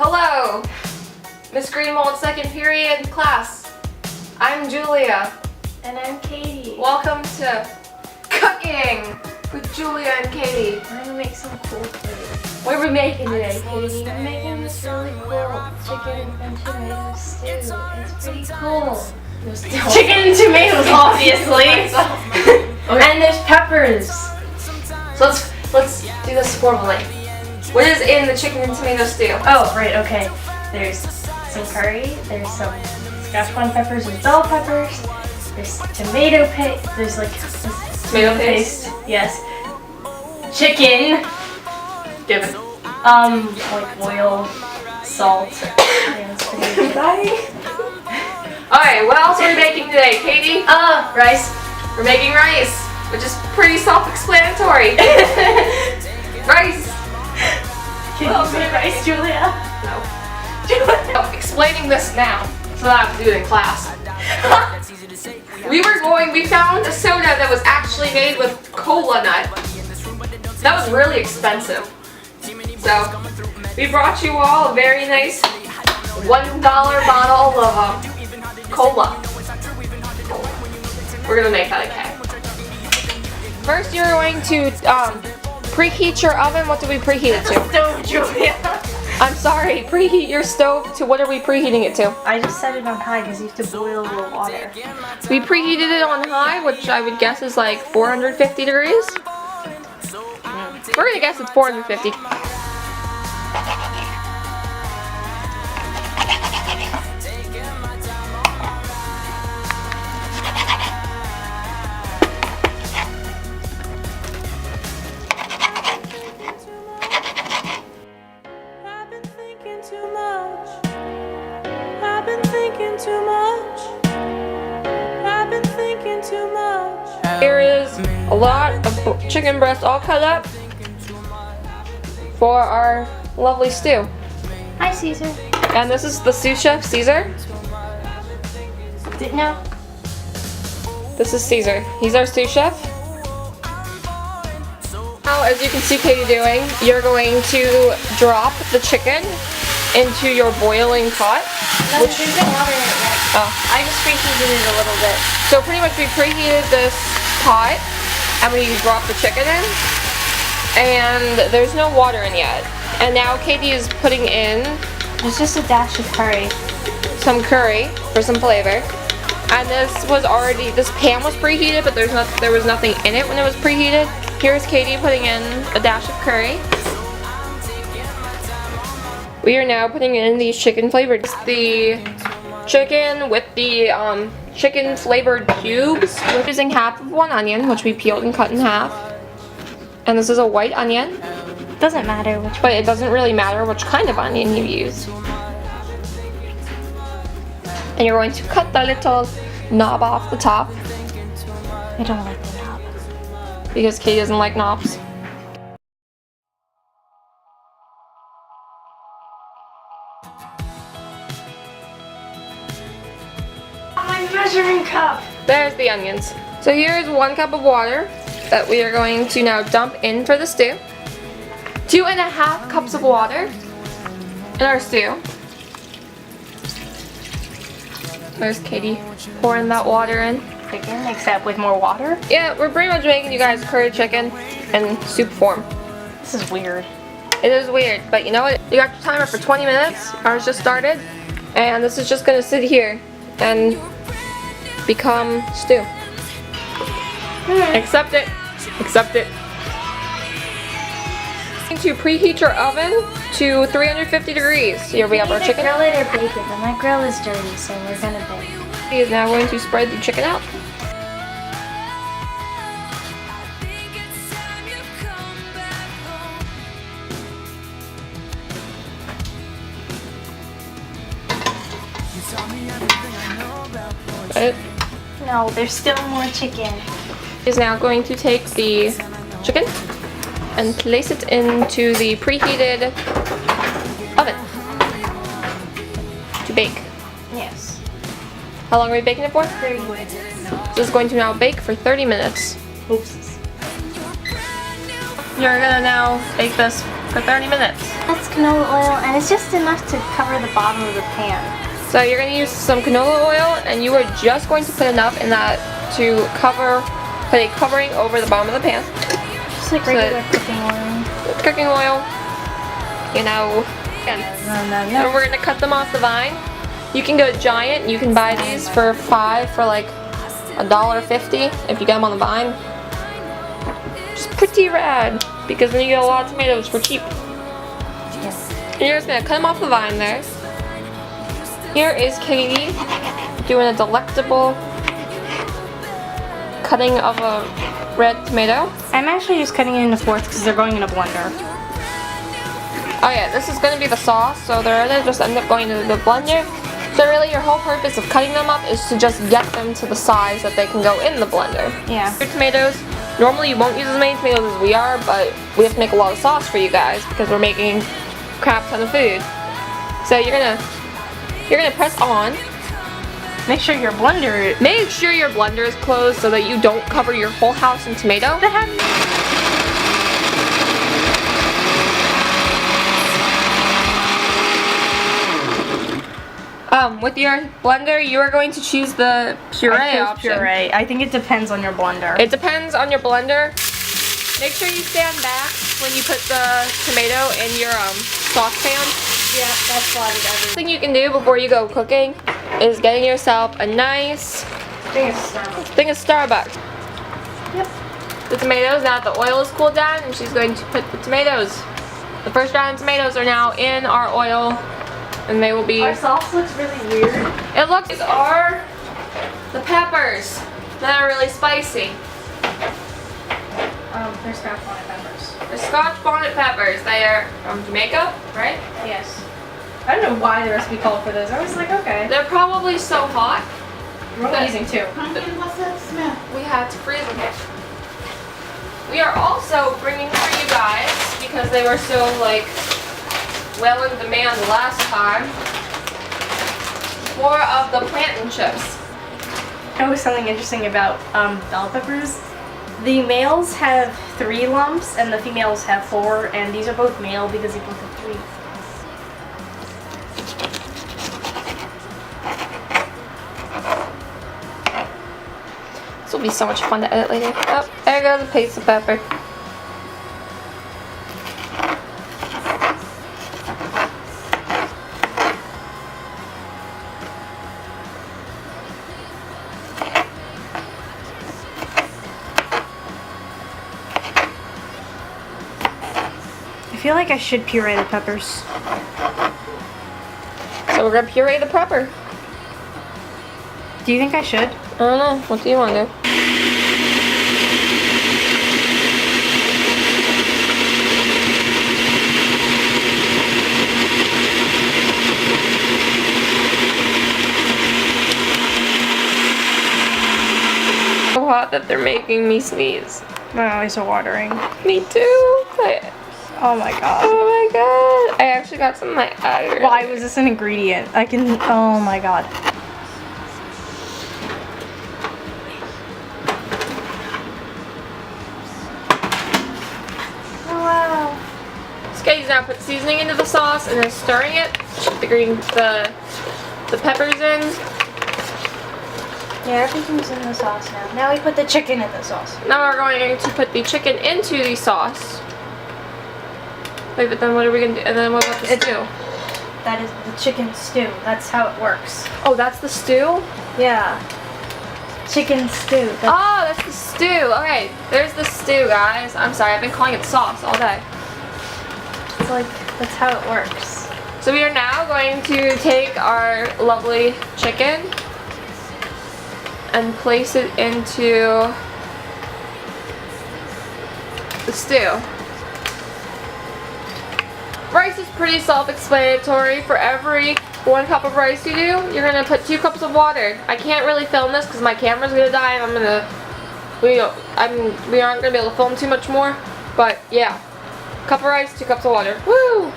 Hello, Miss Greenwald, second period class. I'm Julia. And I'm Katie. Welcome to Cooking with Julia and Katie. We're gonna make some cool food. What are we making today, Katie? We're making this really cool chicken and tomato stew. It's pretty cool. Chicken and tomatoes, obviously. And there's peppers. So let's do this formally. What is in the chicken and tomato stew? Oh, right, okay. There's some curry, there's some Szechuan peppers and bell peppers, there's tomato paste, there's like Tomato paste? Yes. Chicken. Give it. Like oil, salt. Yeah, it's pretty exciting. Alright, what else are we making today, Katie? Rice. We're making rice, which is pretty self-explanatory. Rice. Can you make rice, Julia? No. I'm explaining this now, so that I have to do it in class. We found a soda that was actually made with cola nut. That was really expensive. So, we brought you all a very nice $1 bottle of cola. We're gonna make that a cake. First, you're going to preheat your oven. What do we preheat it to? Stove, Julia. I'm sorry, preheat your stove to what are we preheating it to? I just set it on high because you have to boil the water. We preheated it on high, which I would guess is like 450 degrees. We're gonna guess it's 450. Here is a lot of chicken breast all cut up for our lovely stew. Hi, Caesar. And this is the sous chef, Caesar. No. This is Caesar. He's our sous chef. Now, as you can see Katie doing, you're going to drop the chicken into your boiling pot. No, there's no water in it yet. Oh. I just preheated it a little bit. So pretty much we preheated this pot and we dropped the chicken in, and there's no water in yet. And now Katie is putting in There's just a dash of curry. some curry for some flavor. And this pan was preheated, but there was nothing in it when it was preheated. Here's Katie putting in a dash of curry. We are now putting in these chicken flavored. The chicken with the chicken flavored cubes. We're using half of one onion, which we peeled and cut in half. And this is a white onion. Doesn't matter which. But it doesn't really matter which kind of onion you use. And you're going to cut the little knob off the top. I don't like the knob. Because Katie doesn't like knobs. My measuring cup. There's the onions. So here's 1 cup of water that we are going to now dump in for the stew. 2.5 cups of water in our stew. There's Katie pouring that water in. Chicken, except with more water. Yeah, we're pretty much making you guys curry chicken in soup form. This is weird. It is weird, but you know what? You got your timer for 20 minutes. Ours just started. And this is just gonna sit here and become stew. Accept it. Accept it. To preheat your oven to 350 degrees. Here we have our chicken. Grill it or bake it, but my grill is dirty, so we're gonna bake. He is now going to spread the chicken out. It No, there's still more chicken. is now going to take the chicken and place it into the preheated oven to bake. Yes. How long are we baking it for? 30 minutes. This is going to now bake for 30 minutes. Oops. You're gonna now bake this for 30 minutes. That's canola oil, and it's just enough to cover the bottom of the pan. So you're going to use some canola oil, and you are just going to put enough in that to put a covering over the bottom of the pan. Just like regular cooking oil. Cooking oil, you know. And we're going to cut them off the vine. You can go giant. You can buy these for $5 for like $1.50 if you get them on the vine. Just pretty rad because then you get a lot of tomatoes for cheap. Yes. And you're just going to cut them off the vine there. Here is Katie doing a delectable cutting of a red tomato. I'm actually just cutting it into fourths because they're going in a blender. Oh yeah, this is going to be the sauce, so they're going to just end up going into the blender. So really your whole purpose of cutting them up is to just get them to the size that they can go in the blender. Yeah. Your tomatoes, normally you won't use as many tomatoes as we are, but we have to make a lot of sauce for you guys because we're making a crap ton of food. So you're gonna press on. Make sure your blender is closed so that you don't cover your whole house in tomato. With your blender, you are going to choose the puree option. Puree. I think it depends on your blender. It depends on your blender. Make sure you stand back when you put the tomato in your saucepan. Yeah, that's why it The thing you can do before you go cooking is getting yourself a nice thing of Starbucks. Yep. The tomatoes, now that the oil is cooled down, and she's going to put the tomatoes. The first round of tomatoes are now in our oil. And they will be. Our sauce looks really weird. It looks. These are the peppers that are really spicy. They're Scotch bonnet peppers. The Scotch bonnet peppers. They are from Jamaica, right? Yes. I don't know why the recipe called for those. I was like, okay. They're probably so hot. We're only using 2. Pumpkin, what's that smell? We had to freeze them. We are also bringing for you guys because they were so like. Well in demand last time. More of the plantain chips. I know something interesting about bell peppers. The males have 3 lumps and the females have 4, and these are both male because they both have 3. This will be so much fun to edit later. Oh, there goes a piece of pepper. I feel like I should puree the peppers. So we're gonna puree the pepper. Do you think I should? I don't know. What do you want to do? So hot that they're making me sneeze. My eyes are watering. Me too. Oh my god. Oh my god. I actually got some in my eye. Why was this an ingredient? Oh my god. Oh wow. Skatey's now put seasoning into the sauce and then stirring it. The peppers in. Yeah, everything's in the sauce now. Now we put the chicken in the sauce. Now we're going to put the chicken into the sauce. Wait, but then what are we going to do? And then what about the stew? That is the chicken stew. That's how it works. Oh, that's the stew? Yeah. Chicken stew. Oh, that's the stew. Okay, there's the stew, guys. I'm sorry, I've been calling it sauce all day. It's like, that's how it works. So we are now going to take our lovely chicken and place it into the stew. Rice is pretty self-explanatory. For every 1 cup of rice you do, you're gonna put 2 cups of water. I can't really film this because my camera's gonna die, and we aren't gonna be able to film too much more. But yeah, cup of rice, 2 cups of water. Woo!